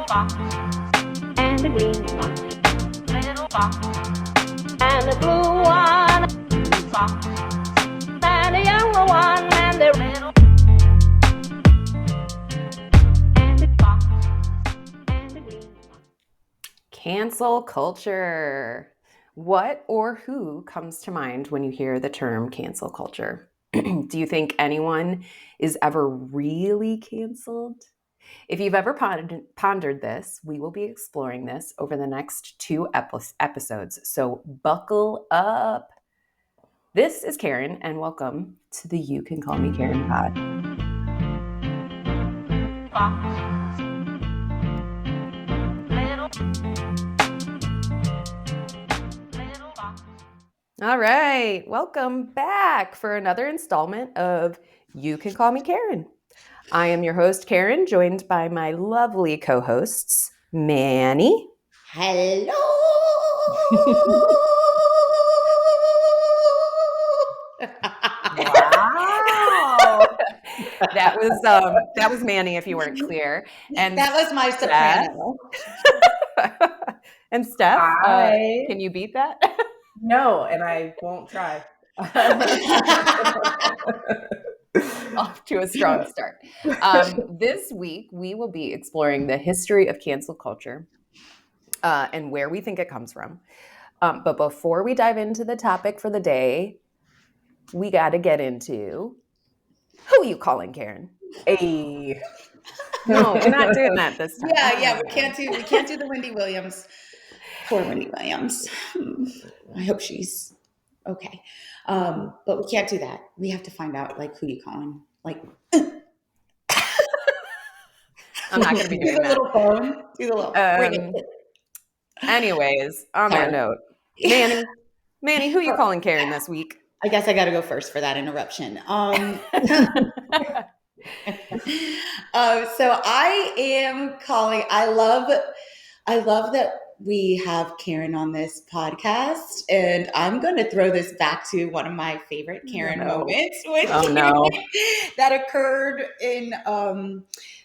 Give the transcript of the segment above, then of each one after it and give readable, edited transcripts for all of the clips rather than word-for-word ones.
box and the green one, little box and the blue one, box and the yellow one and the little and the box and the green one. Cancel culture. What or who comes to mind when you hear the term cancel culture? Do you think anyone is ever really canceled? If you've ever pondered this, we will be exploring this over the next 2 episodes. So buckle up. This is Karen, and welcome to the You Can Call Me Karen pod. All right, welcome back for another installment of You Can Call Me Karen. I am your host, Karen, joined by my lovely co-hosts, Manny. Hello. Wow. That was Manny, if you weren't clear. And that was my soprano. And Steph, can you beat that? No, and I won't try. Off to a strong start. This week, we will be exploring the history of cancel culture and where we think it comes from. But before we dive into the topic for the day, we got to get into who are you calling Karen? Hey. No, we're not doing that this time. Yeah, we can't do the Wendy Williams. Poor Wendy Williams. I hope she's okay. But we can't do that. We have to find out who you calling. I'm not going to be doing that. Little phone. Do the little. Anyways, on that note, Manny, who are you calling Karen this week? I guess I got to go first for that interruption. So I am calling. I love that we have Karen on this podcast, and I'm going to throw this back to one of my favorite Karen moments that occurred in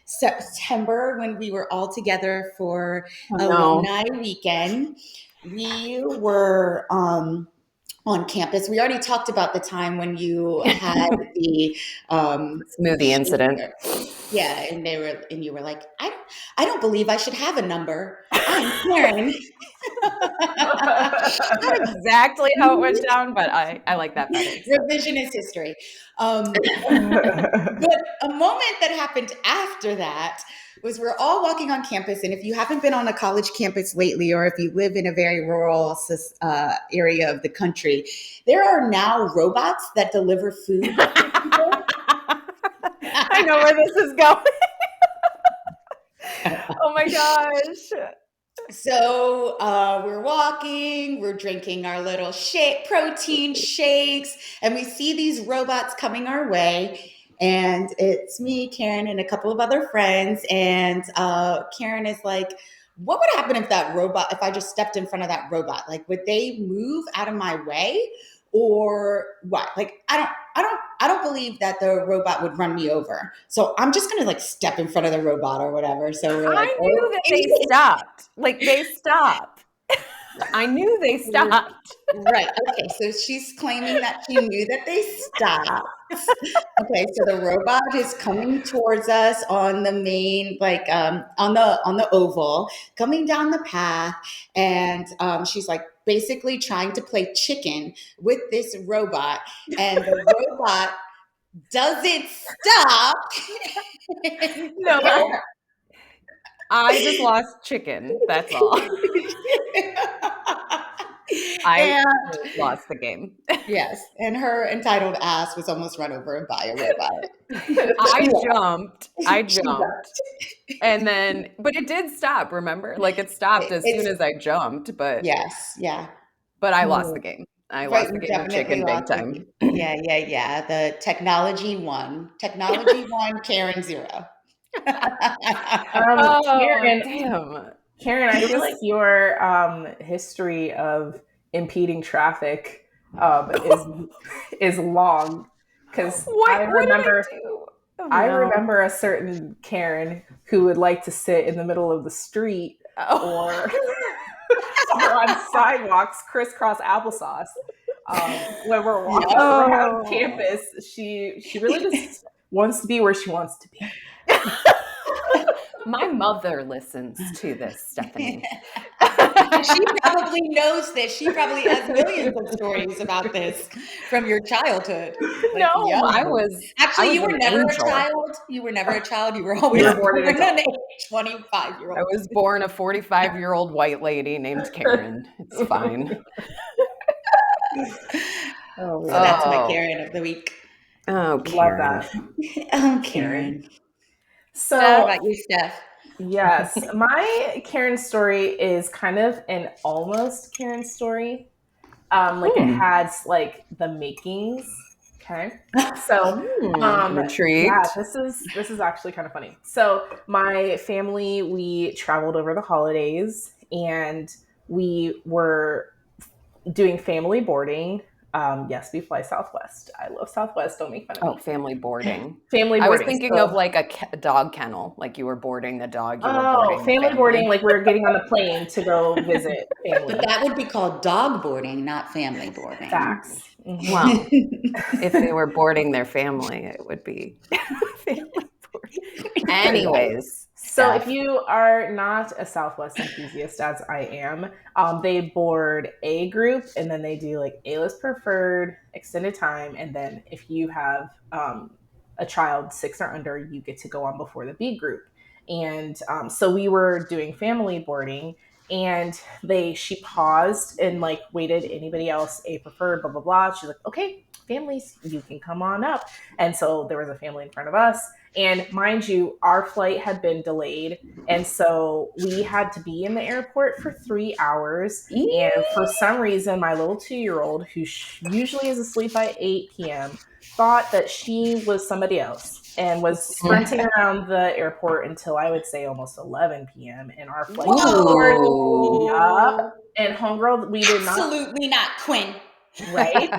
September when we were all together for alumni weekend. We were on campus. We already talked about the time when you had the smoothie incident. Yeah, and you were like, I don't believe I should have a number. I'm Karen. Not exactly how it went down, but I like that better. Revisionist history. But a moment that happened after that was we're all walking on campus, and if you haven't been on a college campus lately, or if you live in a very rural area of the country, there are now robots that deliver food. I know where this is going. Oh my gosh. So we're walking, we're drinking our little protein shakes, and we see these robots coming our way. And it's me, Karen, and a couple of other friends. And Karen is like, what would happen if I just stepped in front of that robot? Would they move out of my way? Or what? I don't believe that the robot would run me over. So I'm just gonna step in front of the robot or whatever. So we're I knew that they stopped. They stopped. I knew they stopped. Right. Okay. So she's claiming that she knew that they stopped. Okay. So the robot is coming towards us on the main, on the oval, coming down the path, and she's basically trying to play chicken with this robot, and the robot doesn't stop. No. I just lost chicken. That's all. I lost the game. Yes. And her entitled ass was almost run over by a robot. I jumped. And then, but it did stop, remember? It stopped as soon as I jumped, but. Yes. Yeah. But I lost the game. I lost the game of chicken big time. Yeah. The technology won. Technology won, Karen 0. Karen, I feel like your history of impeding traffic is long, because I remember Oh, I no. remember a certain Karen who would like to sit in the middle of the street or on sidewalks, crisscross applesauce. When we're walking around campus, she really just wants to be where she wants to be. My mother listens to this, Stephanie. She probably knows this. She probably has millions of stories about this from your childhood. Like, No, yeah. I was Actually, you were an never angel. a child. You were never a child. You were always You were born born an adult. an 25-year-old. I was born a 45-year-old white lady named Karen. It's fine. Oh, So that's my Oh. Karen of the week. Oh, love Karen. that. Oh, Karen. So, How about you, Steph? yes, my Karen story is kind of an almost Karen story. It has like the makings. Okay. So, I'm intrigued. yeah, this is actually kind of funny. So, my family, we traveled over the holidays and we were doing family boarding. Yes, we fly Southwest. I love Southwest. Don't make fun of me. Oh, family boarding. Family boarding. I was thinking so, of like a dog kennel, like you were boarding the dog. You were Oh, boarding family boarding, like we're getting on the plane to go visit family. But that would be called dog boarding, not family boarding. Facts. Mhm. Well, if they were boarding their family, it would be family boarding. Anyways, So Steph. if you are not a Southwest enthusiast, as I am, they board A group and then they do like A-list preferred, extended time, and then if you have a child 6 or under, you get to go on before the B group. And so we were doing family boarding, and she paused and like waited anybody else A preferred, blah blah blah. She's like, okay, families, you can come on up. And so there was a family in front of us. And mind you, our flight had been delayed. And so we had to be in the airport for 3 hours. And for some reason, my little 2-year-old, who usually is asleep by 8 p.m., thought that she was somebody else and was sprinting around the airport until I would say almost 11 p.m. And our flight was up. And homegirl, we did not. Absolutely not, Quinn. Right?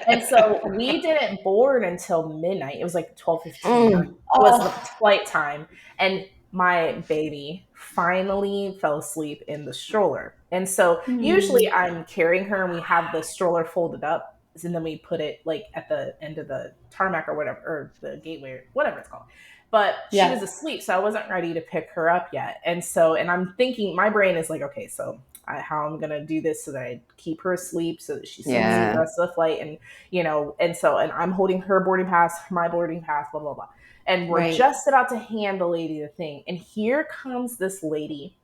And so we didn't board until midnight. It was like 12:15 was the flight time. And my baby finally fell asleep in the stroller. And so usually I'm carrying her and we have the stroller folded up. And then we put it like at the end of the tarmac or whatever, or the gateway, whatever it's called. But she was asleep, so I wasn't ready to pick her up yet. And I'm thinking, my brain is like, okay, so how I'm gonna do this so that I keep her asleep so that she sleeps the rest of the flight, and and I'm holding her boarding pass, my boarding pass, blah blah blah, and we're just about to hand the lady the thing, and here comes this lady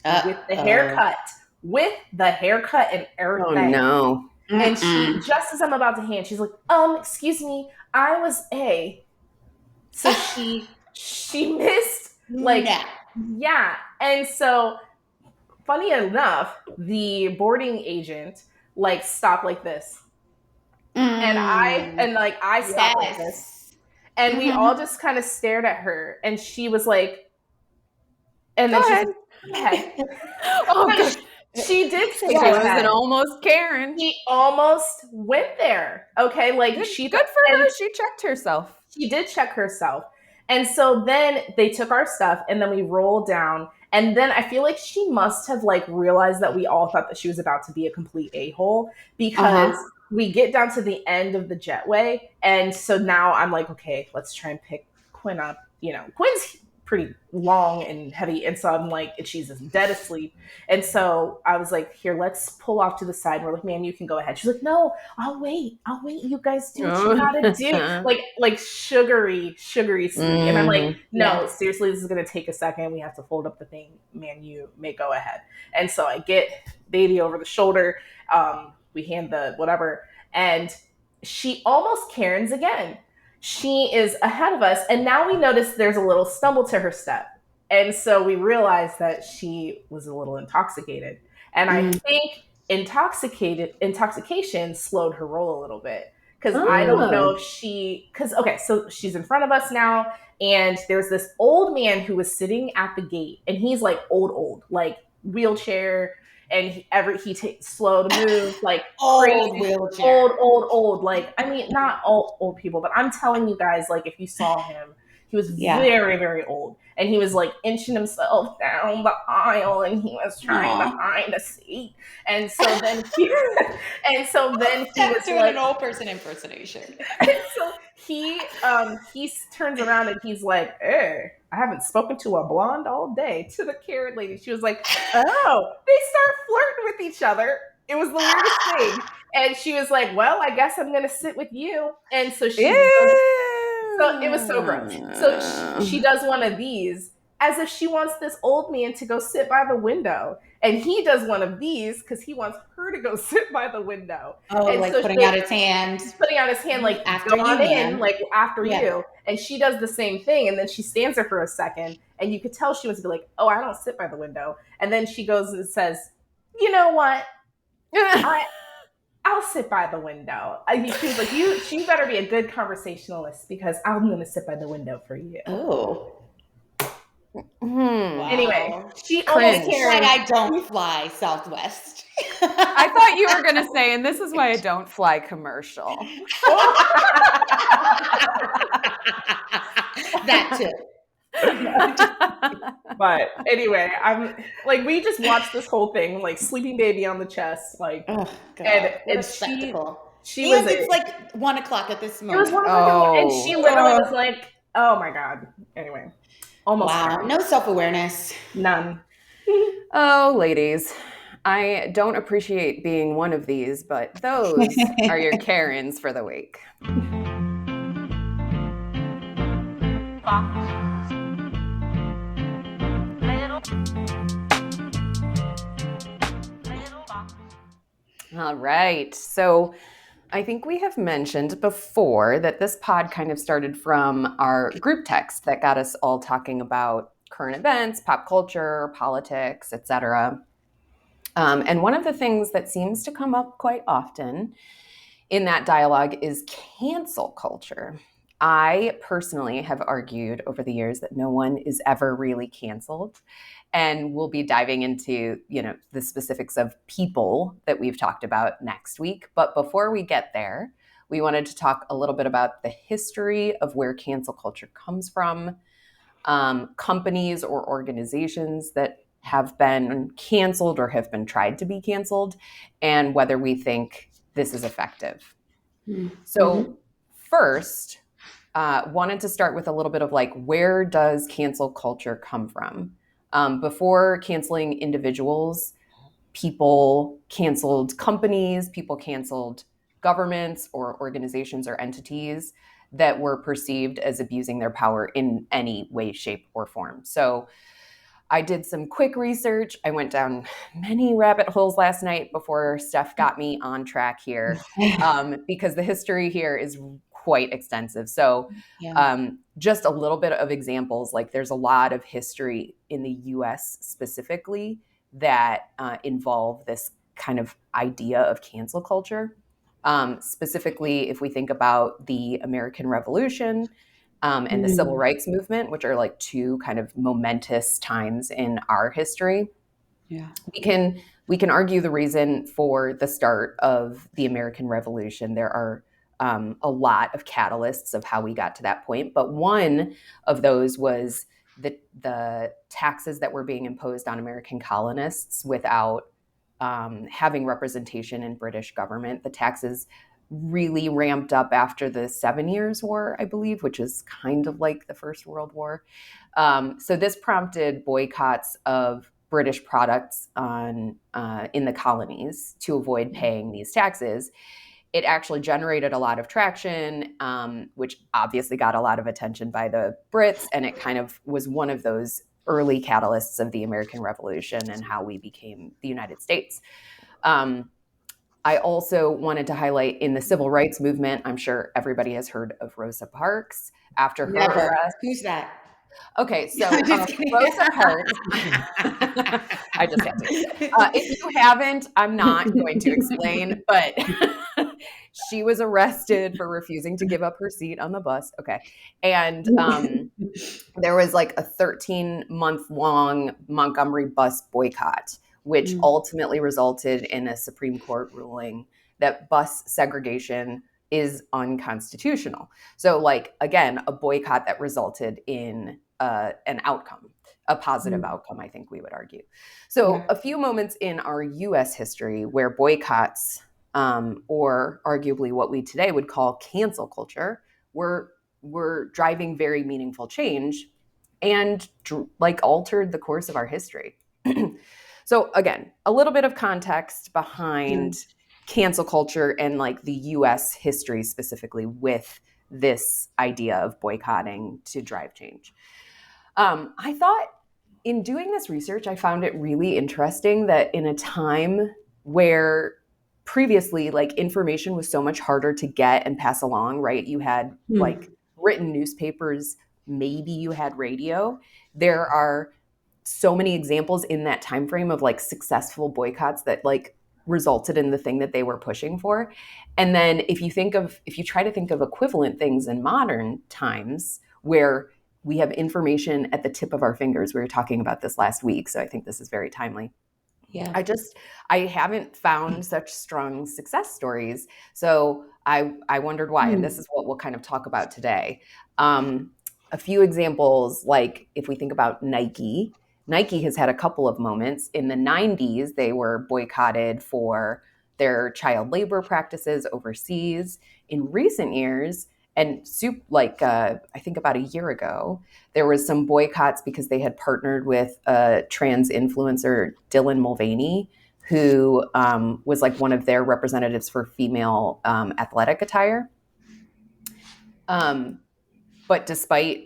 with the haircut, and everything. Oh no! And she, just as I'm about to hand, she's like, excuse me, I was A. So she missed and so funny enough, the boarding agent like stopped like this, and I stopped like this, and we all just kind of stared at her, and she was like, and then she's like, okay. She did say it was an almost Karen. She almost went there. Okay, like good for her. She checked herself. She did check herself. And so then they took our stuff and then we rolled down. And then I feel like she must have like realized that we all thought that she was about to be a complete a-hole, because we get down to the end of the jetway. And so now I'm like, okay, let's try and pick Quinn up. You know, Quinn's pretty long and heavy. And so I'm like, she's just dead asleep. And so I was like, here, let's pull off to the side. And we're like, ma'am, you can go ahead. She's like, no, I'll wait. You guys do what you gotta do. Like sugary sleep. And I'm like, no, seriously, this is going to take a second. We have to fold up the thing. Man, you may go ahead. And so I get baby over the shoulder. We hand the whatever. And she almost Karen's again. She is ahead of us, and now we notice there's a little stumble to her step. And so we realized that she was a little intoxicated. And I think intoxication slowed her roll a little bit. Because I don't know if so she's in front of us now, and there's this old man who was sitting at the gate, and he's like old, like wheelchair, and he takes slow to move, like Old crazy, wheelchair. old. Like, I mean, not all old people, but I'm telling you guys, like, if you saw him, he was very, very old, and he was like inching himself down the aisle, and he was trying to find a seat. And so then he was doing like an old person impersonation. And so he turns around and he's like, "Hey, I haven't spoken to a blonde all day." To the carrot lady, she was like, "Oh," they start flirting with each other. It was the weirdest thing. And she was like, "Well, I guess I'm gonna sit with you." And so so it was so gross. So she does one of these as if she wants this old man to go sit by the window. And he does one of these because he wants her to go sit by the window. Oh, and like so putting out his hand. Putting out his hand, like, after go on you, in, man. like, after you. And she does the same thing. And then she stands there for a second. And you could tell she wants to be like, "Oh, I don't sit by the window." And then she goes and says, "You know what? I'll sit by the window." She was like, "You better be a good conversationalist because I'm going to sit by the window for you." Oh. Wow. Anyway, she Cringe. This is why I don't fly Southwest. I thought you were going to say, and this is why I don't fly commercial. That too. But anyway, I'm like, we just watched this whole thing, like sleeping baby on the chest, like, oh, God. and What a spectacle. It's like 1 o'clock at this moment. It was 1 o'clock, and she literally was like, "Oh my God." Anyway, almost. Wow, no self-awareness. None. Oh, ladies, I don't appreciate being one of these, but those are your Karens for the week. All right. So I think we have mentioned before that this pod kind of started from our group text that got us all talking about current events, pop culture, politics, etc. And one of the things that seems to come up quite often in that dialogue is cancel culture. I personally have argued over the years that no one is ever really canceled. And we'll be diving into, the specifics of people that we've talked about next week. But before we get there, we wanted to talk a little bit about the history of where cancel culture comes from, companies or organizations that have been canceled or have been tried to be canceled, and whether we think this is effective. Mm-hmm. So first, wanted to start with a little bit of like, where does cancel culture come from? Before canceling individuals, people canceled companies, people canceled governments or organizations or entities that were perceived as abusing their power in any way, shape, or form. So I did some quick research. I went down many rabbit holes last night before Steph got me on track here, because the history here is quite extensive. So just a little bit of examples, like there's a lot of history in the US specifically that involve this kind of idea of cancel culture. Specifically, if we think about the American Revolution and the Civil Rights Movement, which are like two kind of momentous times in our history, we can argue the reason for the start of the American Revolution. There are a lot of catalysts of how we got to that point, but one of those was the taxes that were being imposed on American colonists without having representation in British government. The taxes really ramped up after the 7 Years' War, I believe, which is kind of like the First World War. So this prompted boycotts of British products in the colonies to avoid paying these taxes. It actually generated a lot of traction, which obviously got a lot of attention by the Brits, and it kind of was one of those early catalysts of the American Revolution and how we became the United States. I also wanted to highlight in the Civil Rights Movement, I'm sure everybody has heard of Rosa Parks after her arrest. Who's that? Okay, so Rosa Parks, I just had to. If you haven't, I'm not going to explain, but she was arrested for refusing to give up her seat on the bus. Okay. And there was like a 13-month long Montgomery bus boycott, which ultimately resulted in a Supreme Court ruling that bus segregation is unconstitutional. So, like, again, a boycott that resulted in an outcome, a positive outcome, I think we would argue. So, a few moments in our US history where boycotts, or arguably what we today would call cancel culture, were driving very meaningful change and like altered the course of our history. So again, a little bit of context behind cancel culture and like the US history specifically with this idea of boycotting to drive change. I thought in doing this research, I found it really interesting that in a time where previously like information was so much harder to get and pass along, right? You had like written newspapers, maybe you had radio. There are so many examples in that time frame of like successful boycotts that like resulted in the thing that they were pushing for. And then if you try to think of equivalent things in modern times where we have information at the tip of our fingers, we were talking about this last week, so I think this is very timely. Yeah. I haven't found such strong success stories. So I wondered why. And this is what we'll kind of talk about today. A few examples, like if we think about Nike has had a couple of moments. In the 90s, they were boycotted for their child labor practices overseas. In recent years, and I think about a year ago, there was some boycotts because they had partnered with a trans influencer, Dylan Mulvaney, who was like one of their representatives for female athletic attire. But despite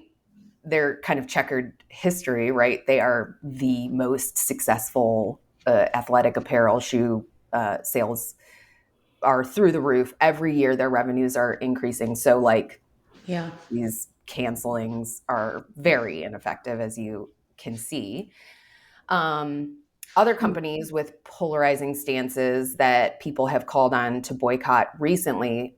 their kind of checkered history, right, they are the most successful athletic apparel shoe sales are through the roof. Every year their revenues are increasing. So like these cancelings are very ineffective, as you can see. Other companies with polarizing stances that people have called on to boycott recently,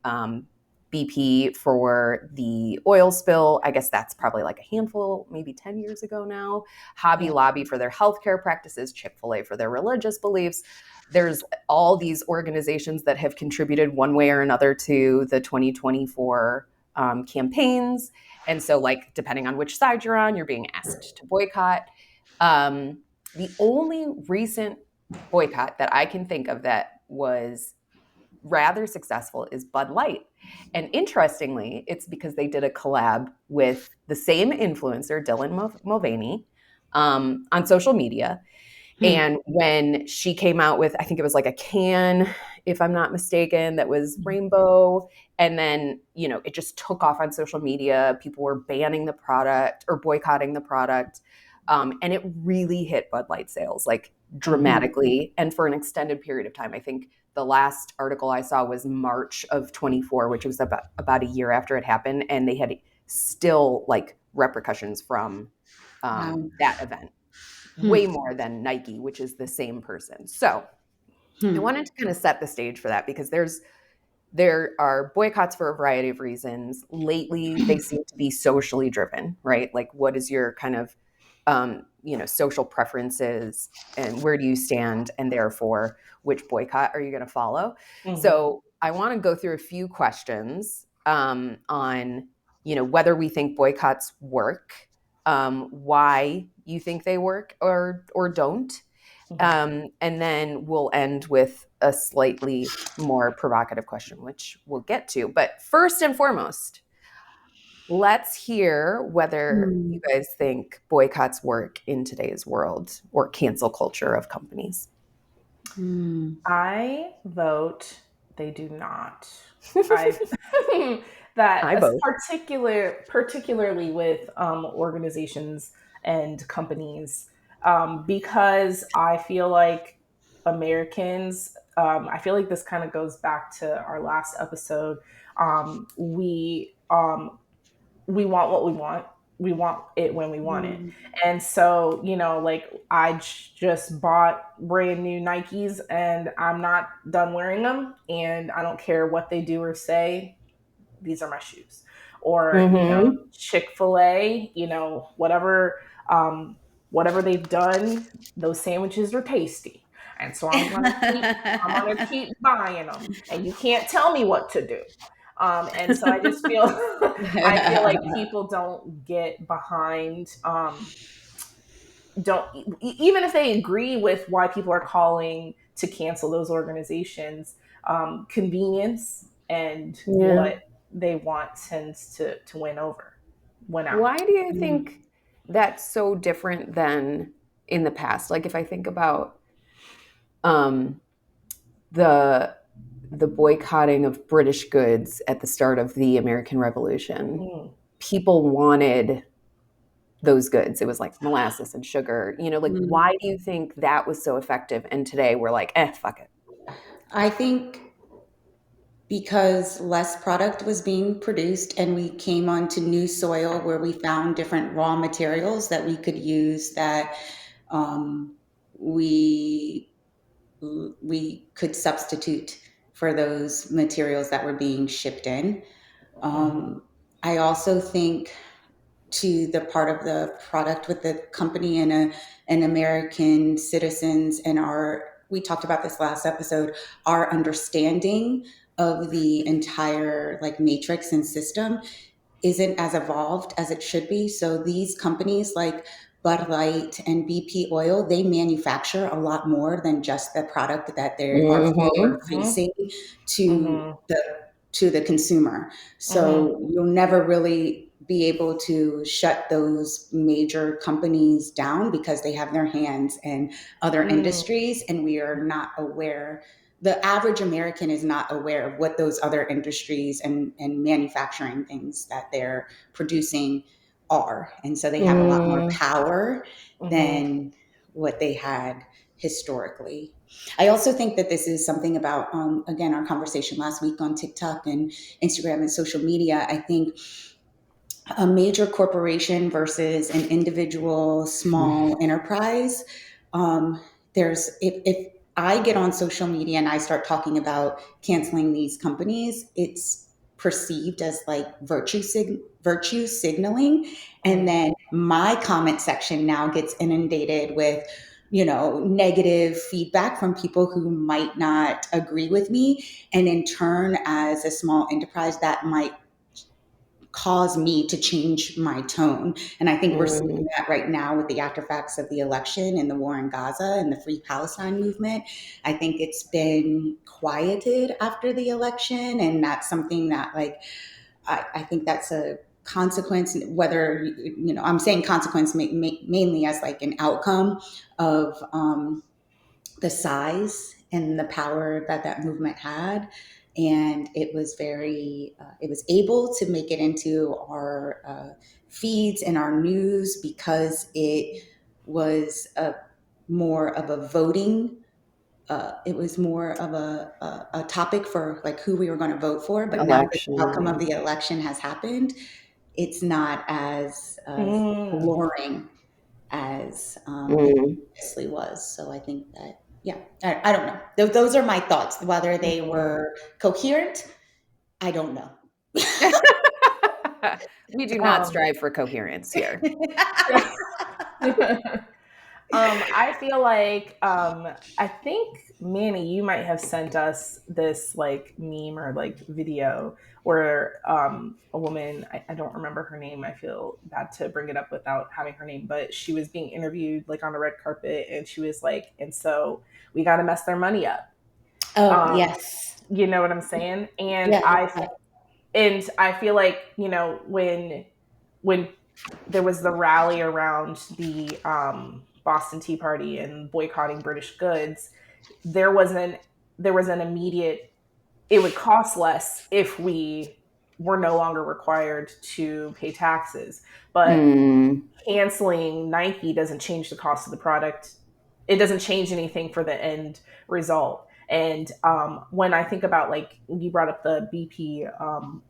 BP for the oil spill. I guess that's probably like a handful, maybe 10 years ago now. Hobby Lobby for their healthcare practices, Chick-fil-A for their religious beliefs. There's all these organizations that have contributed one way or another to the 2024 campaigns. And so, like, depending on which side you're on, you're being asked to boycott. The only recent boycott that I can think of that was rather successful is Bud Light. And interestingly, it's because they did a collab with the same influencer, Dylan Mulvaney, on social media. And when she came out with, I think it was like a can, if I'm not mistaken, that was rainbow. And then, you know, it just took off on social media. People were banning the product or boycotting the product. And it really hit Bud Light sales like dramatically and for an extended period of time. I think the last article I saw was March of 24, which was about a year after it happened. And they had still like repercussions from that event. Way more than Nike, which is the same person. So I wanted to kind of set the stage for that because there are boycotts for a variety of reasons. Lately, they seem to be socially driven, right? Like, what is your kind of, social preferences and where do you stand? And therefore, which boycott are you going to follow? So I want to go through a few questions on, whether we think boycotts work, why you think they work or don't. And then we'll end with a slightly more provocative question, which we'll get to. But first and foremost, let's hear whether you guys think boycotts work in today's world or cancel culture of companies. I vote they do not. Particularly with organizations and companies, because I feel like Americans, I feel like this kind of goes back to our last episode. We want what we want. We want it when we want it. And so, like I just bought brand new Nikes and I'm not done wearing them. And I don't care what they do or say. These are my shoes. Or, Chick-fil-A, whatever they've done, those sandwiches are tasty. and so I'm gonna keep buying them, and you can't tell me what to do. And so I just feel I feel like people don't get behind don't even if they agree with why people are calling to cancel those organizations, convenience and Yeah. what they want tends to win out. Why do you think that's so different than in the past? Like if I think about um, the the boycotting of British goods at the start of the American Revolution, Mm. people wanted those goods. It was like molasses and sugar. Like why do you think that was so effective? And today we're like, fuck it. I think because less product was being produced and we came onto new soil where we found different raw materials that we could use that um, we we could substitute for those materials that were being shipped in. Mm-hmm. I also think to the part of the product with the company and American citizens and our, we talked about this last episode, our understanding of the entire like matrix and system isn't as evolved as it should be. So these companies like Bud Light and BP Oil, they manufacture a lot more than just the product that they are forward Mm-hmm. facing to Mm-hmm. the consumer. Mm-hmm. So you'll never really be able to shut those major companies down because they have their hands in other Mm-hmm. industries and we are not aware, the average American is not aware of what those other industries and manufacturing things that they're producing are. And so they have a lot more power Mm-hmm. than what they had historically. I also think that this is something about, again, our conversation last week on TikTok and Instagram and social media. I think a major corporation versus an individual small enterprise. Um, there's if I get on social media and I start talking about canceling these companies, it's perceived as like virtue signaling, and Mm-hmm. then my comment section now gets inundated with negative feedback from people who might not agree with me, and in turn as a small enterprise that might cause me to change my tone. And I think we're seeing that right now with the afterfacts of the election and the war in Gaza and the Free Palestine movement. I think it's been quieted after the election. And that's something that, like, I think that's a consequence, whether, I'm saying consequence mainly as like an outcome of the size and the power that that movement had. And it was it was able to make it into our feeds and our news because it was more of a voting. It was more of a topic for like who we were going to vote for. But now that the Election, outcome yeah. of the election has happened, it's not as Mm-hmm. alluring as it Mm. previously was. So I think that, yeah, I don't know. Those are my thoughts. Whether they were coherent, I don't know. We do not Um, strive for coherence here. I feel like I think Manny, you might have sent us this like meme or like video where a woman, I don't remember her name. I feel bad to bring it up without having her name, but she was being interviewed like on a red carpet, and she was like, "And so we got to mess their money up." Oh, Um, yes. you know what I'm saying? And Yeah. I feel like when there was the rally around the Boston Tea Party and boycotting British goods, there was an immediate, it would cost less if we were no longer required to pay taxes. But Mm. canceling Nike doesn't change the cost of the product. It doesn't change anything for the end result. And when I think about, like, you brought up the BP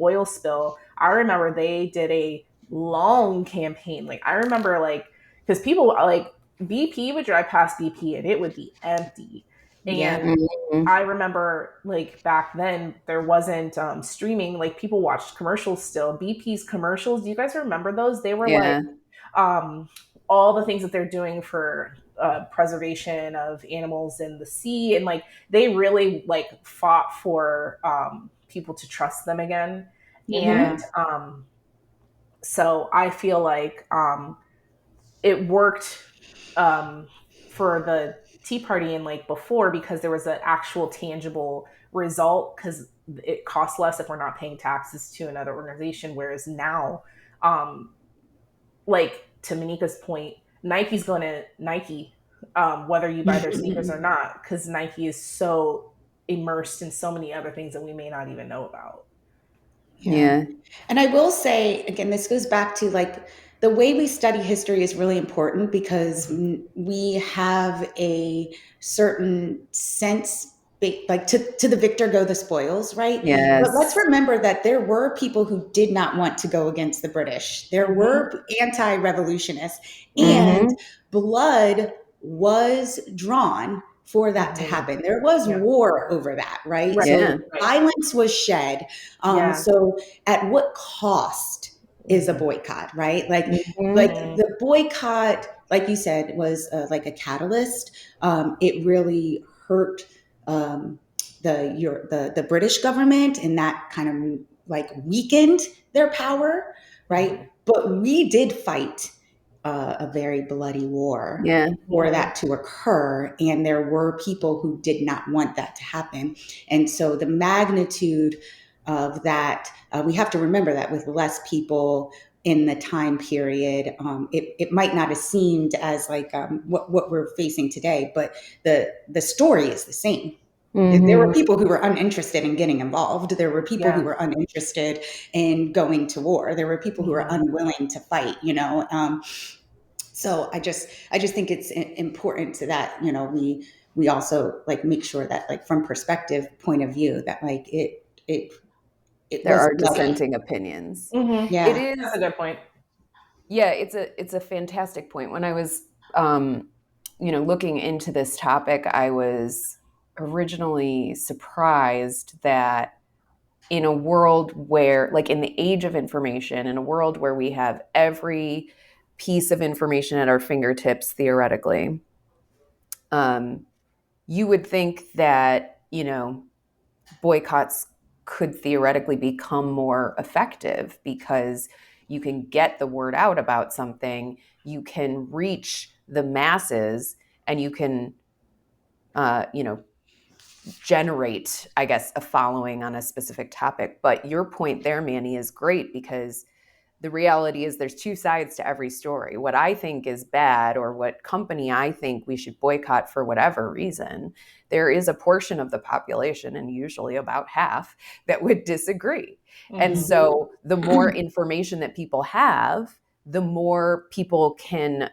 oil spill, I remember they did a long campaign. Like, I remember, like, because people like BP would drive past BP and it would be empty. Yep. And Mhm. I remember, like, back then there wasn't streaming. Like, people watched commercials still. BP's commercials. Do you guys remember those? They were like Yeah. um, all the things that they're doing for preservation of animals in the sea, and like they really like fought for people to trust them again. And so I feel like it worked for the Tea Party and like before, because there was an actual tangible result, because it costs less if we're not paying taxes to another organization. Whereas now, like to Monika's point, Nike's going to Nike, whether you buy their sneakers or not, because Nike is so immersed in so many other things that we may not even know about. Yeah. And I will say, again, this goes back to like the way we study history is really important, because we have a certain sense, like to the victor go the spoils, right? Yes. But let's remember that there were people who did not want to go against the British. There were anti-revolutionists, and blood was drawn for that to happen. There was war over that, right? So violence was shed. So at what cost is a boycott, right? Like the boycott, like you said, was like a catalyst. It really hurt the British government, and that kind of like weakened their power, right? But we did fight a very bloody war for that to occur, and there were people who did not want that to happen. And so the magnitude of that, we have to remember that with less people in the time period, it might not have seemed as like what we're facing today, but the story is the same. There were people who were uninterested in getting involved. There were people who were uninterested in going to war. There were people who were unwilling to fight, you know. So I just think it's important to that, you know, we also like make sure that like from perspective point of view that like there are dissenting opinions. Yeah, it is. That's a good point. Yeah, it's a fantastic point. When I was looking into this topic, I was originally surprised that in a world where, like in the age of information, in a world where we have every piece of information at our fingertips, theoretically, you would think that, boycotts could theoretically become more effective because you can get the word out about something, you can reach the masses, and you can, generate, I guess, a following on a specific topic. But your point there, Manny, is great, because the reality is there's two sides to every story. What I think is bad, or what company I think we should boycott for whatever reason, there is a portion of the population, and usually about half, that would disagree. And so the more information that people have, the more people can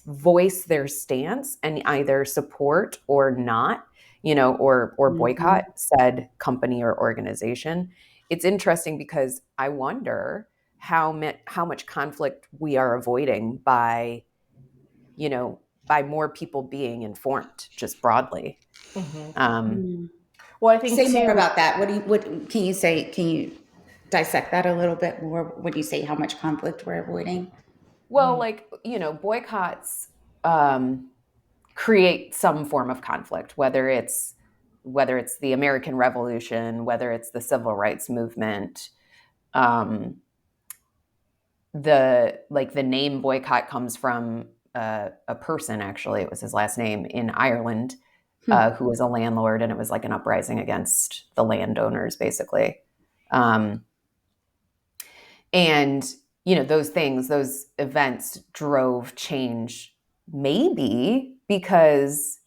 voice their stance and either support or not, or boycott said company or organization. It's interesting because I wonder how much conflict we are avoiding by more people being informed, just broadly. Well, I think say more about that. What can you say? Can you dissect that a little bit more? When you say how much conflict we're avoiding? Well, like, boycotts create some form of conflict, whether it's the American Revolution, whether it's the Civil Rights Movement. The name boycott comes from a person, actually. It was his last name, in Ireland, who was a landlord, and it was like an uprising against the landowners, basically. And, those events drove change, maybe because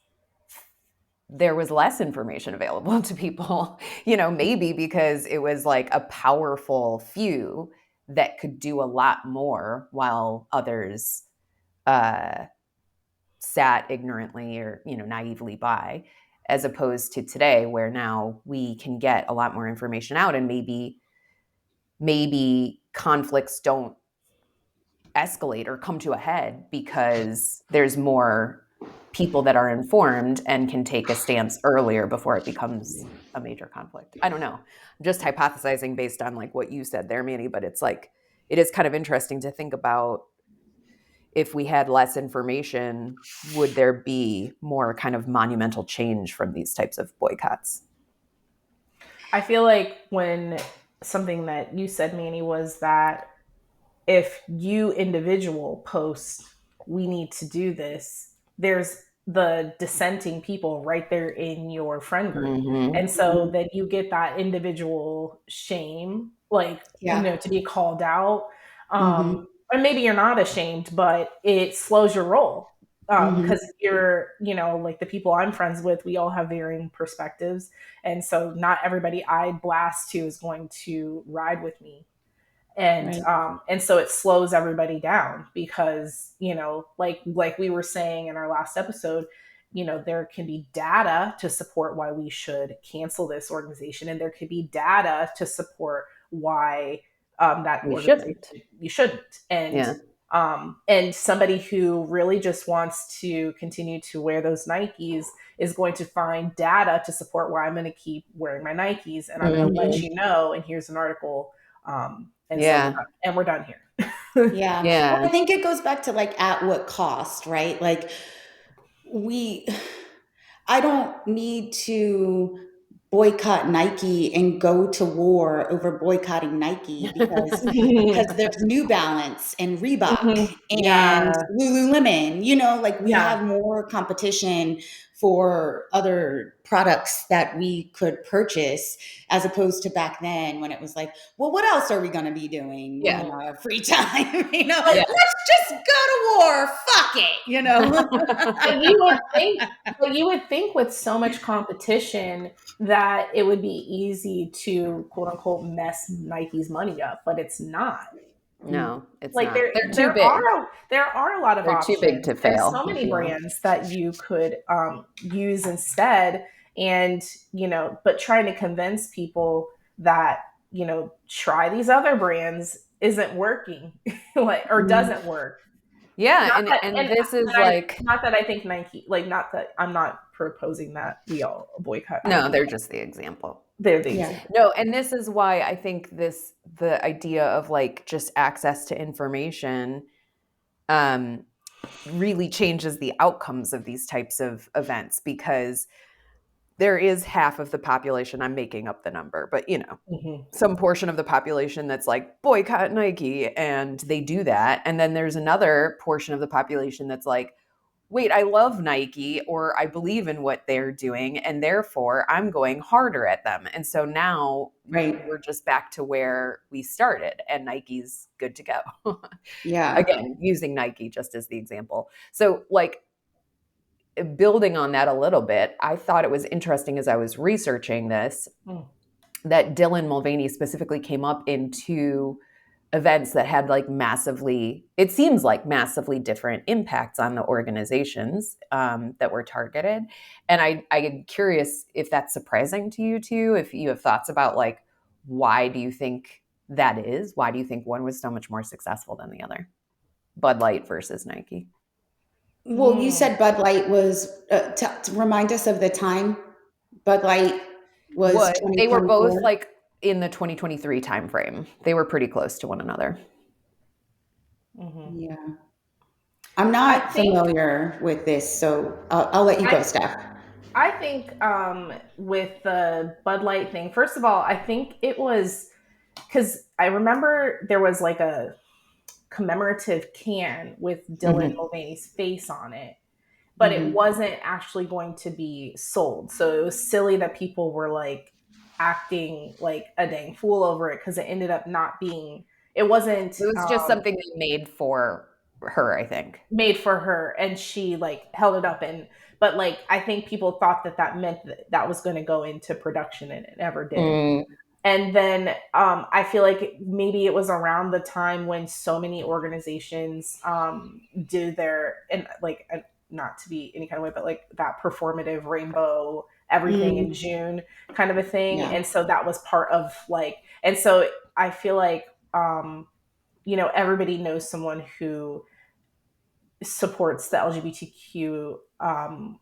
there was less information available to people, maybe because it was like a powerful few that could do a lot more while others sat ignorantly or, naively by, as opposed to today, where now we can get a lot more information out, and maybe conflicts don't escalate or come to a head because there's more people that are informed and can take a stance earlier before it becomes a major conflict. I don't know. I'm just hypothesizing based on like what you said there, Manny, but it's like, it is kind of interesting to think about, if we had less information, would there be more kind of monumental change from these types of boycotts? I feel like when something that you said, Manny, was that if you individual post, we need to do this, there's the dissenting people right there in your friend group. Mm-hmm. And so then you get that individual shame, like, to be called out. And maybe you're not ashamed, but it slows your roll. Because you're, like the people I'm friends with, we all have varying perspectives. And so not everybody I blast to is going to ride with me. And and so it slows everybody down because, like we were saying in our last episode, there can be data to support why we should cancel this organization, and there could be data to support why that organization you shouldn't. And somebody who really just wants to continue to wear those Nikes is going to find data to support why I'm going to keep wearing my Nikes, and I'm going to let you know. And here's an article. And we're done here. Well, I think it goes back to like at what cost, right? Like I don't need to boycott Nike and go to war over boycotting Nike because there's New Balance and Reebok and Lululemon, like we have more competition for other products that we could purchase as opposed to back then when it was like, well, what else are we going to be doing in our free time? Let's just go to war. Fuck it, But you would think with so much competition that it would be easy to quote unquote mess Nike's money up, but it's not. No, it's like not. They're too big. There are a lot of They're options. too big to fail. There's so many brands that you could use instead, and but trying to convince people that try these other brands isn't working, or doesn't work. Yeah, this is like not that I think Nike, not that I'm not proposing that we all boycott. No, Nike. They're just the example. They're the example. No, and this is why I think the idea of like just access to information really changes the outcomes of these types of events, because there is half of the population, I'm making up the number, but some portion of the population that's like boycott Nike, and they do that. And then there's another portion of the population that's like, wait, I love Nike, or I believe in what they're doing, and therefore I'm going harder at them. And so now we're just back to where we started, and Nike's good to go. Again, using Nike just as the example. So like, building on that a little bit, I thought it was interesting as I was researching this, that Dylan Mulvaney specifically came up in two events that had like it seems like massively different impacts on the organizations that were targeted. And I'm curious if that's surprising to you too, if you have thoughts about like, why do you think that is? Why do you think one was so much more successful than the other? Bud Light versus Nike. Well, you said Bud Light was, to remind us of the time, Bud Light was they were both like in the 2023 timeframe. They were pretty close to one another. Yeah. I'm not familiar with this, so I'll let you go, Steph. I think with the Bud Light thing, first of all, I think it was because I remember there was like a commemorative can with Dylan Mulvaney's face on it, but it wasn't actually going to be sold. So it was silly that people were like acting like a dang fool over it, because it ended up not being, it was just something they made for her, I think. Made for her, and she like held it up, but like I think people thought that meant that was going to go into production, and it never did. And then I feel like maybe it was around the time when so many organizations do their, and like not to be any kind of way, but like that performative rainbow everything in June kind of a thing. And so that was part of like, and so I feel like, everybody knows someone who supports the LGBTQ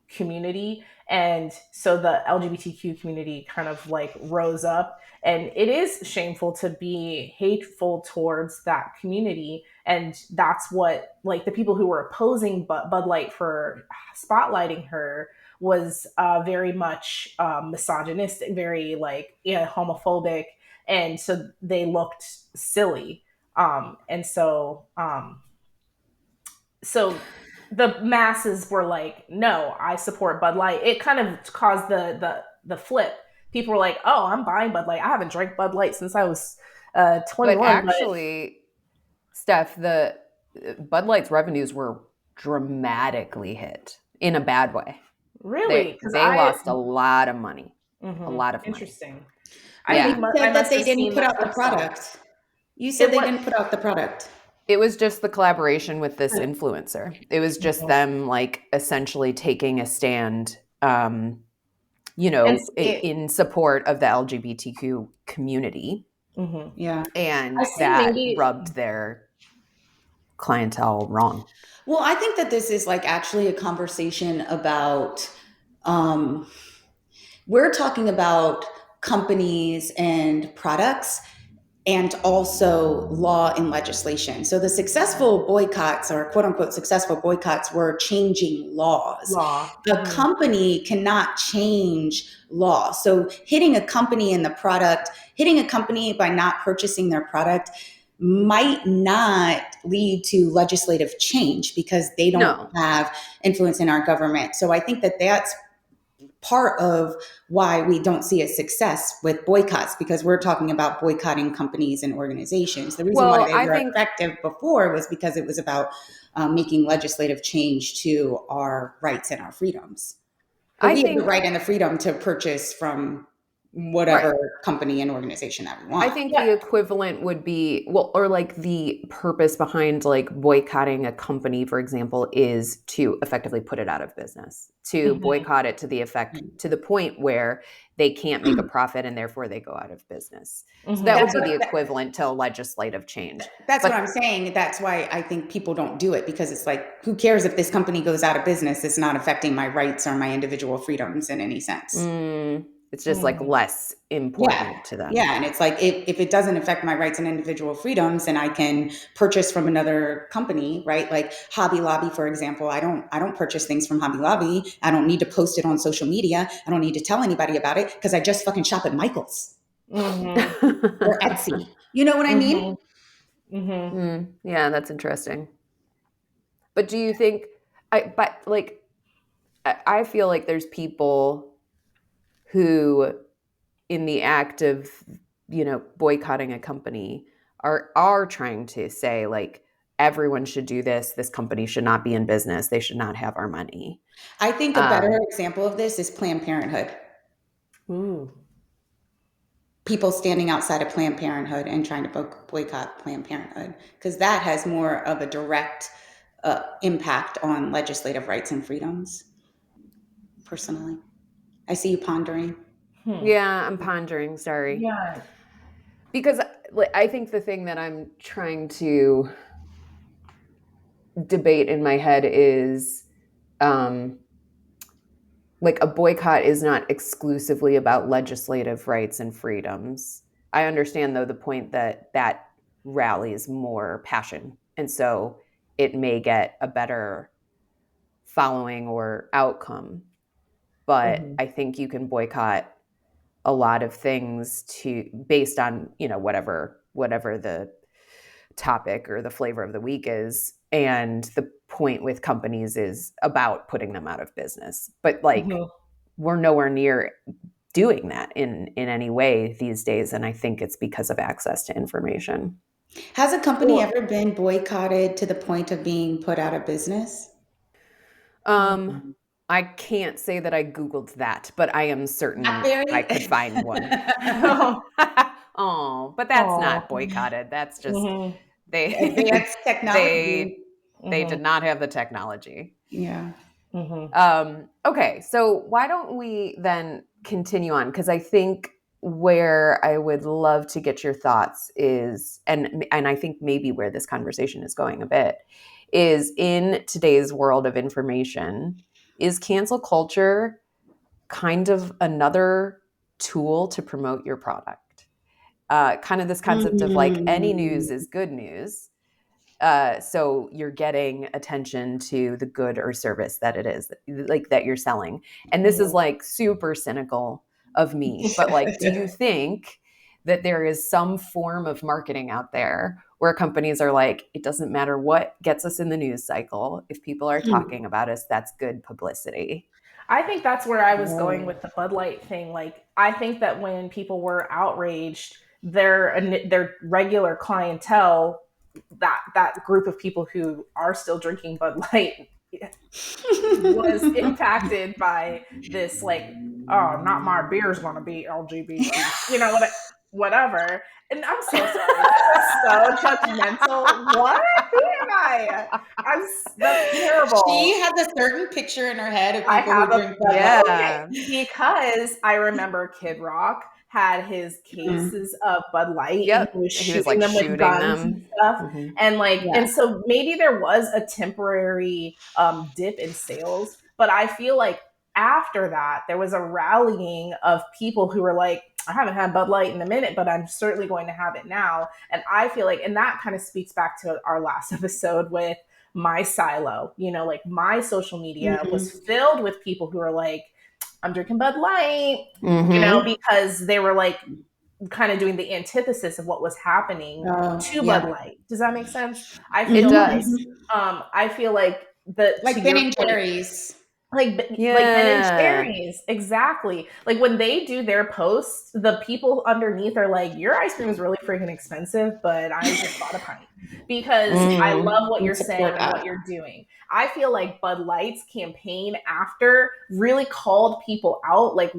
community. And so the LGBTQ community kind of like rose up. And it is shameful to be hateful towards that community. And that's what, like, the people who were opposing Bud Light for spotlighting her was very much misogynistic, very like, yeah, homophobic. And so they looked silly. So the masses were like, no, I support Bud Light. It kind of caused the flip. People were like, oh, I'm buying Bud Light. I haven't drank Bud Light since I was 21. But actually, Steph, the Bud Light's revenues were dramatically hit in a bad way. Really? They lost a lot of money. Mm-hmm. A lot of money. Interesting. Yeah. You said that they didn't put out the product. You said they didn't put out the product. It was just the collaboration with this influencer. It was just them like essentially taking a stand, in support of the LGBTQ community. Mm-hmm. Yeah. And that rubbed their clientele wrong. Well, I think that this is like actually a conversation about, we're talking about companies and products and also law and legislation. So the successful boycotts, or quote unquote successful boycotts, were changing laws. A company cannot change law. So hitting a company in the product, hitting a company by not purchasing their product might not lead to legislative change because they don't have influence in our government. So I think that that's part of why we don't see a success with boycotts, because we're talking about boycotting companies and organizations. The reason why they were effective before was because it was about making legislative change to our rights and our freedoms. But we have the right and the freedom to purchase from whatever company and organization that we want. I think the equivalent would be, or like the purpose behind like boycotting a company, for example, is to effectively put it out of business, to boycott it to the point where they can't make a profit and therefore they go out of business. So that would be the equivalent to legislative change. That's what I'm saying. That's why I think people don't do it, because it's like, who cares if this company goes out of business? It's not affecting my rights or my individual freedoms in any sense. It's just like less important to them. Yeah. And it's like, if it doesn't affect my rights and individual freedoms and I can purchase from another company, right? Like Hobby Lobby, for example, I don't purchase things from Hobby Lobby. I don't need to post it on social media. I don't need to tell anybody about it because I just fucking shop at Michael's or Etsy. You know what I mean? Yeah, that's interesting. But do you think, I feel like there's people who, in the act of, boycotting a company, are trying to say like, everyone should do this. This company should not be in business. They should not have our money. I think a better example of this is Planned Parenthood. People standing outside of Planned Parenthood and trying to boycott Planned Parenthood, because that has more of a direct impact on legislative rights and freedoms. Personally, I see you pondering. Yeah, I'm pondering. Sorry. Yeah. Because I think the thing that I'm trying to debate in my head is, like, a boycott is not exclusively about legislative rights and freedoms. I understand, though, the point that rallies more passion. And so it may get a better following or outcome. But I think you can boycott a lot of things based on, whatever the topic or the flavor of the week is. And the point with companies is about putting them out of business. But like, we're nowhere near doing that in any way these days. And I think it's because of access to information. Has a company ever been boycotted to the point of being put out of business? I can't say that I Googled that, but I am certain I could find one. But that's not boycotted. That's just advanced technology. They did not have the technology. Yeah. Okay, so why don't we then continue on? Because I think where I would love to get your thoughts is, and I think maybe where this conversation is going a bit, is in today's world of information, is cancel culture kind of another tool to promote your product? Kind of this concept of like any news is good news. So you're getting attention to the good or service that it is like that you're selling. And this is like super cynical of me, but like, do you think that there is some form of marketing out there where companies are like, it doesn't matter what gets us in the news cycle, if people are talking about us, that's good publicity? I think that's where I was going with the Bud Light thing. Like, I think that when people were outraged, their regular clientele, that group of people who are still drinking Bud Light, was impacted by this, like, oh, not my beer's going to be LGBT, whatever. And I'm so sorry. That's so judgmental. What? Who am I? That's terrible. She has a certain picture in her head of people I have who drink Bud Yeah. Light. Because I remember Kid Rock had his cases of Bud Light, and he was shooting them with guns and stuff. And like, and so maybe there was a temporary dip in sales, but I feel like after that there was a rallying of people who were like, I haven't had Bud Light in a minute, but I'm certainly going to have it now. And I feel like, and that kind of speaks back to our last episode with my silo, like my social media was filled with people who are like, I'm drinking Bud Light, because they were like kind of doing the antithesis of what was happening to Bud Light. Does that make sense? I feel I feel like like Ben and Jerry's. Like Ben and Jerry's, exactly. Like when they do their posts, the people underneath are like, your ice cream is really freaking expensive, but I just bought a pint because I love what you're saying and what you're doing. I feel like Bud Light's campaign after really called people out, like,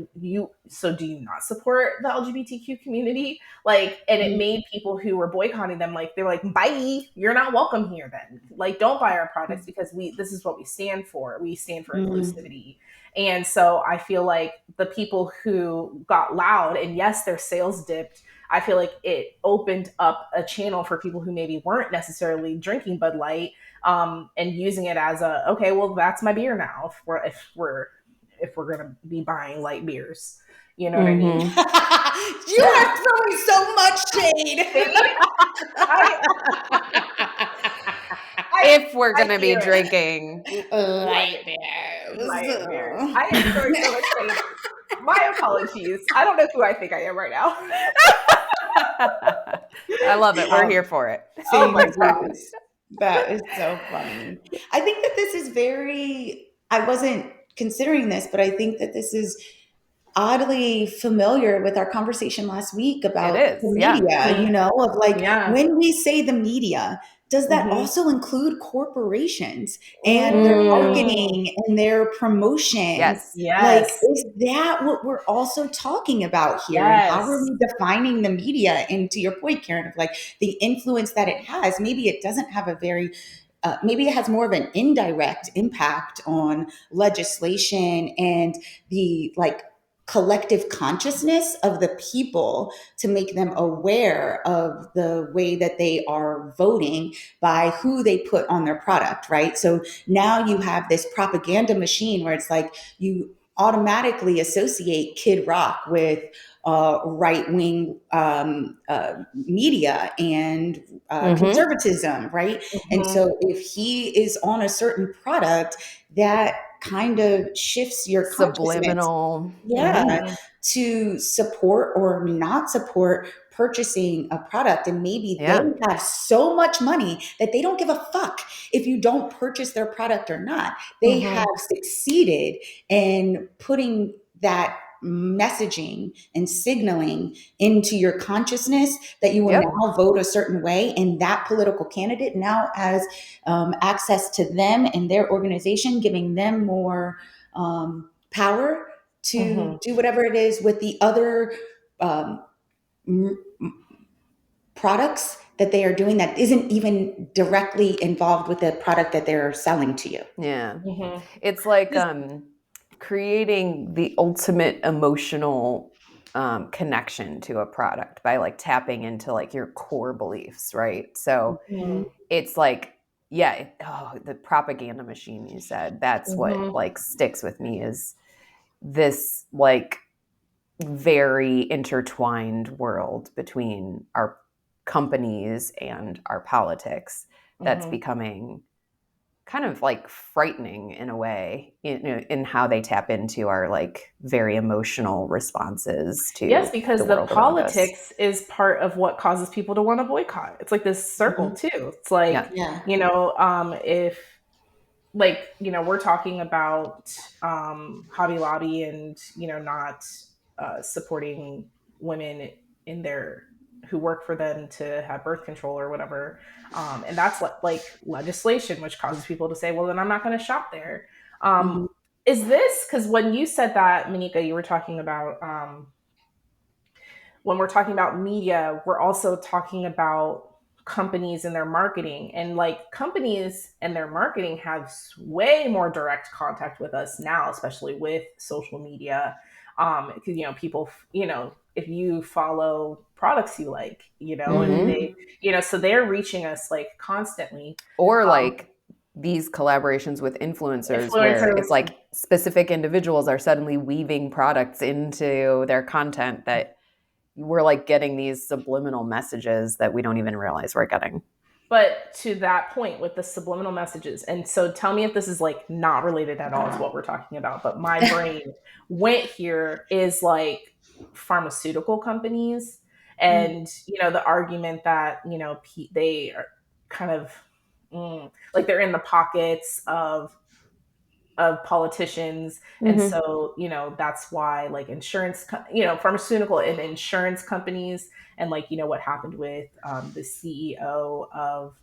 so do you not support the LGBTQ community? Like, and it made people who were boycotting them, like, they were like, bye, you're not welcome here then. Like, don't buy our products because this is what we stand for. We stand for inclusivity. And so I feel like the people who got loud, and yes, their sales dipped, I feel like it opened up a channel for people who maybe weren't necessarily drinking Bud Light, and using it as okay, well, that's my beer now. If we're gonna be buying light beers, you know what I mean? You are throwing so much shade. If we're gonna be drinking light beers, I am throwing so much shade. My apologies. I don't know who I think I am right now. I love it. We're here for it. Oh my gosh. That is so funny. I think that this is I wasn't considering this, but I think that this is oddly familiar with our conversation last week about the media, of like, when we say the media, does that also include corporations and their marketing and their promotion? Yes. Like, is that what we're also talking about here? And how are we defining the media? And to your point, Karen, of like the influence that it has, maybe it doesn't have a very maybe it has more of an indirect impact on legislation and the like collective consciousness of the people to make them aware of the way that they are voting by who they put on their product, right? So now you have this propaganda machine where it's like you automatically associate Kid Rock with right-wing media and conservatism, right? And so if he is on a certain product, that kind of shifts your subliminal to support or not support purchasing a product. And maybe they have so much money that they don't give a fuck if you don't purchase their product or not. They have succeeded in putting that messaging and signaling into your consciousness that you will now vote a certain way, and that political candidate now has access to them and their organization, giving them more power to do whatever it is with the other products that they are doing that isn't even directly involved with the product that they're selling to you. It's like creating the ultimate emotional connection to a product by like tapping into like your core beliefs, right? So it's like the propaganda machine you said, that's what like sticks with me, is this like very intertwined world between our companies and our politics that's becoming kind of like frightening in a way, in how they tap into our like very emotional responses to yes, because the politics us. is part of what causes people to want to boycott. It's like this circle too. It's like, Yeah. If like, we're talking about Hobby Lobby and, not supporting women in their who work for them to have birth control or whatever. And that's like legislation, which causes people to say, well, then I'm not going to shop there. Is this, because when you said that, Monika, you were talking about, when we're talking about media, we're also talking about companies and their marketing, and like companies and their marketing have way more direct contact with us now, especially with social media. Because people, if you follow products you like, and they, so they're reaching us like constantly. Or like these collaborations with influencers where it's like specific individuals are suddenly weaving products into their content, that we're like getting these subliminal messages that we don't even realize we're getting. But to that point with the subliminal messages, and so tell me if this is like not related at all to what we're talking about, but my brain went here, is like pharmaceutical companies and, the argument that, they are kind of like they're in the pockets of politicians. And so, that's why like pharmaceutical and insurance companies, and like, what happened with the CEO of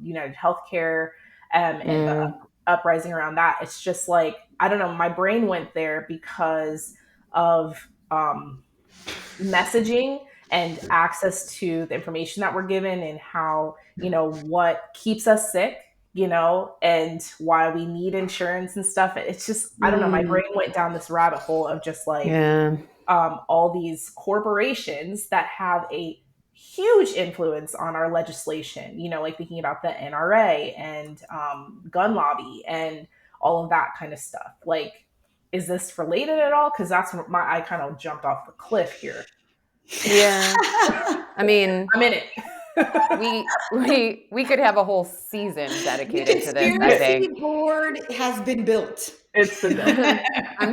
United Healthcare, and the uprising around that. It's just like, I don't know, my brain went there because of messaging and access to the information that we're given, and how, what keeps us sick, and why we need insurance and stuff. It's just, I don't know, my brain went down this rabbit hole of just like, all these corporations that have a huge influence on our legislation, like thinking about the NRA and gun lobby and all of that kind of stuff. Like, is this related at all? Because that's what I kind of jumped off the cliff here. Yeah. I mean, I'm in it. we could have a whole season dedicated to this, I think. The board has been built. It's been built. I'm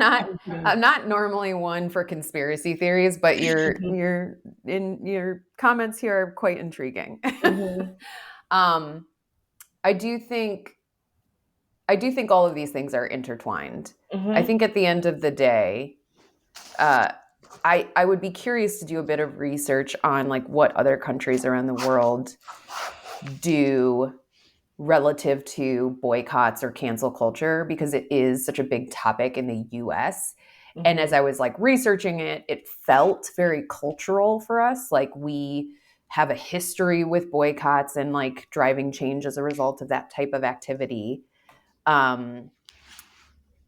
not normally one for conspiracy theories, but your comments here are quite intriguing. I do think all of these things are intertwined. I think at the end of the day, I would be curious to do a bit of research on like what other countries around the world do relative to boycotts or cancel culture, because it is such a big topic in the US. And as I was like researching it, it felt very cultural for us. Like we have a history with boycotts and like driving change as a result of that type of activity.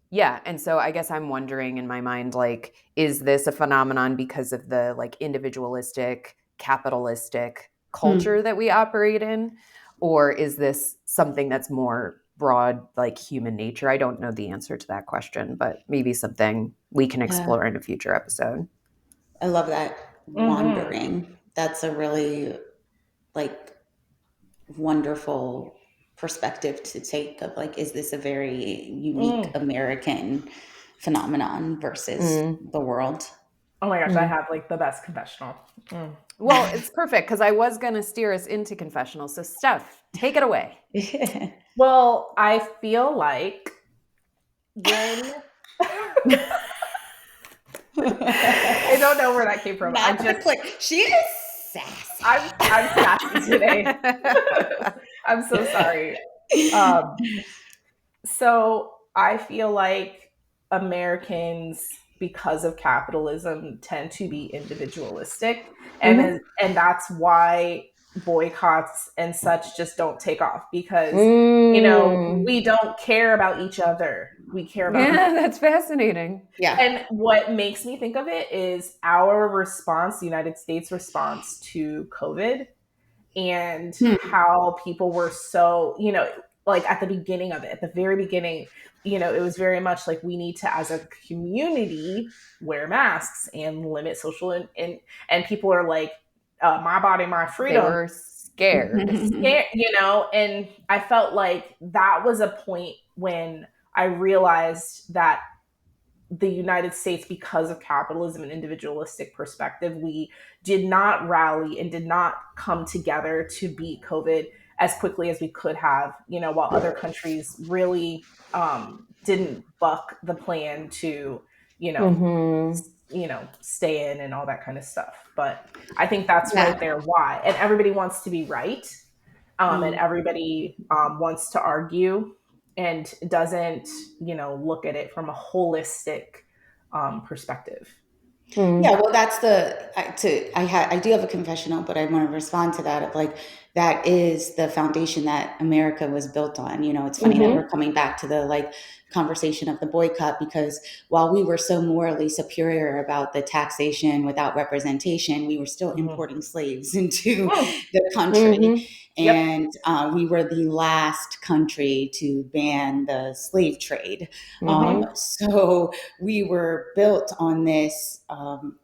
Yeah. And so I guess I'm wondering in my mind, like, is this a phenomenon because of the like individualistic, capitalistic culture that we operate in? Or is this something that's more broad, like human nature? I don't know the answer to that question, but maybe something we can explore in a future episode. I love that. Wandering. That's a really like wonderful perspective to take of like, is this a very unique American phenomenon versus the world? Oh my gosh, I have like the best confessional. Well, it's perfect because I was going to steer us into confessional. So Steph, take it away. Well, I feel like when I don't know where that came from. She is sassy. I'm sassy today. I'm so sorry. So I feel like Americans, because of capitalism, tend to be individualistic, and that's why boycotts and such just don't take off, because we don't care about each other. We care about that's fascinating. Yeah. And what makes me think of it is our response, the United States response to COVID, and how people were so, you know, like at the beginning of it, at the very beginning, you know, it was very much like we need to, as a community, wear masks and limit social and people are like, my body, my freedom. They were scared, you know, and I felt like that was a point when I realized that the United States, because of capitalism and individualistic perspective, we did not rally and did not come together to beat COVID as quickly as we could have, you know, while other countries really didn't buck the plan to, you know, stay in and all that kind of stuff. But I think that's right there why. And everybody wants to be right. And everybody wants to argue and doesn't, you know, look at it from a holistic perspective. Yeah, well, that's I do have a confessional, but I want to respond to that of like, that is the foundation that America was built on. You know, it's funny that we're coming back to the like conversation of the boycott, because while we were so morally superior about the taxation without representation, we were still importing slaves into the country. And we were the last country to ban the slave trade. So we were built on this, I'm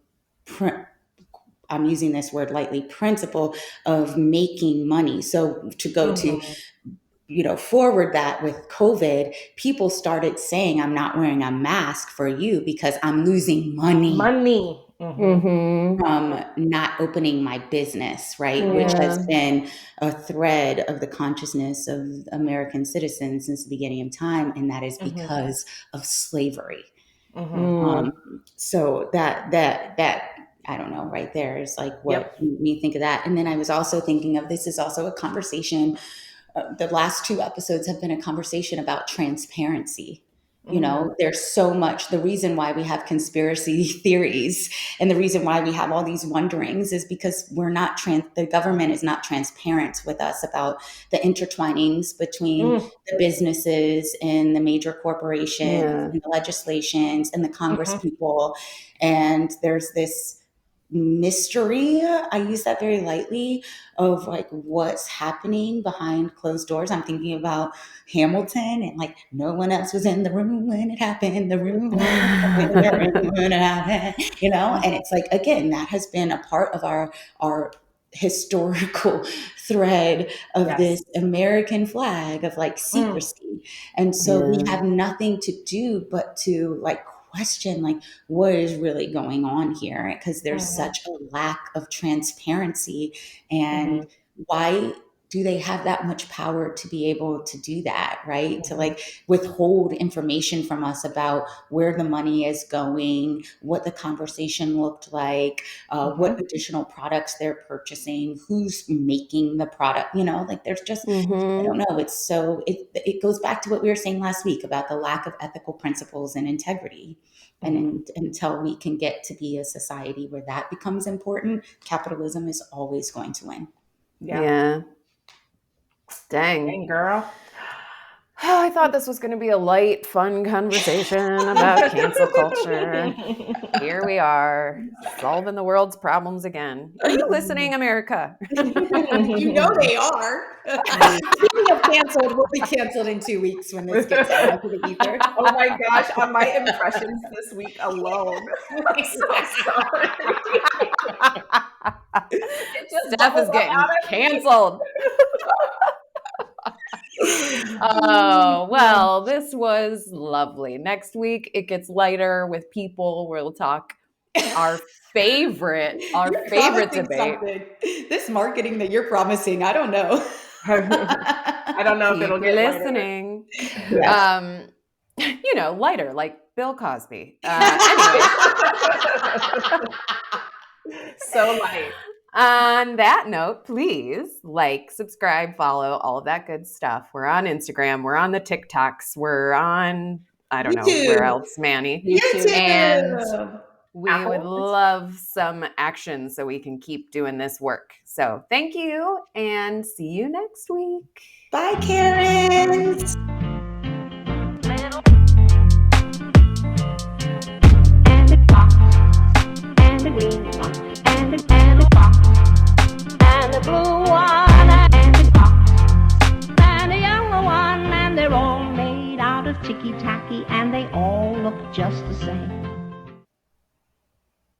using this word lightly, principle of making money. So to go to, you know, forward that with COVID, people started saying, I'm not wearing a mask for you because I'm losing money. From not opening my business, right? Which has been a thread of the consciousness of American citizens since the beginning of time. And that is because of slavery. So that I don't know, right there is like what made me think of that. And then I was also thinking of, this is also a conversation. The last 2 episodes have been a conversation about transparency. You know, there's so much. The reason why we have conspiracy theories and the reason why we have all these wonderings is because the government is not transparent with us about the intertwinings between the businesses and the major corporations and the legislations and the Congress people. And there's this mystery, I use that very lightly, of like what's happening behind closed doors. I'm thinking about Hamilton, and like no one else was in the room when it happened, when it happened, you know. And it's like, again, that has been a part of our historical thread of this American flag of like secrecy. And so we have nothing to do but to like question like what is really going on here, because there's such a lack of transparency. And why do they have that much power to be able to do that, right? To like withhold information from us about where the money is going, what the conversation looked like, what additional products they're purchasing, who's making the product, you know, like there's just, I don't know. It's so, it goes back to what we were saying last week about the lack of ethical principles and integrity. And until we can get to be a society where that becomes important, capitalism is always going to win. Yeah. Dang, girl. Oh, I thought this was going to be a light, fun conversation about cancel culture. Here we are, solving the world's problems again. Are you listening, America? You know they are. Speaking of canceled, we'll be canceled in 2 weeks when this gets out into the ether. Oh my gosh, on my impressions this week alone. I'm so sorry. Steph is getting canceled. Oh, well, this was lovely. Next week, it gets lighter with people. We'll talk our favorite debate. Something. This marketing that you're promising, I don't know. I don't know if it'll get listening. Yes. You know, lighter, like Bill Cosby. Anyway. So light. On that note, please like, subscribe, follow, all of that good stuff. We're on Instagram. We're on the TikToks. We're on, I don't know where else, Manny. YouTube. And we would love some action so we can keep doing this work. So thank you and see you next week. Bye, Karens. And the box, and the green one, and the box, and the blue one. ticky-tacky, and they all look just the same.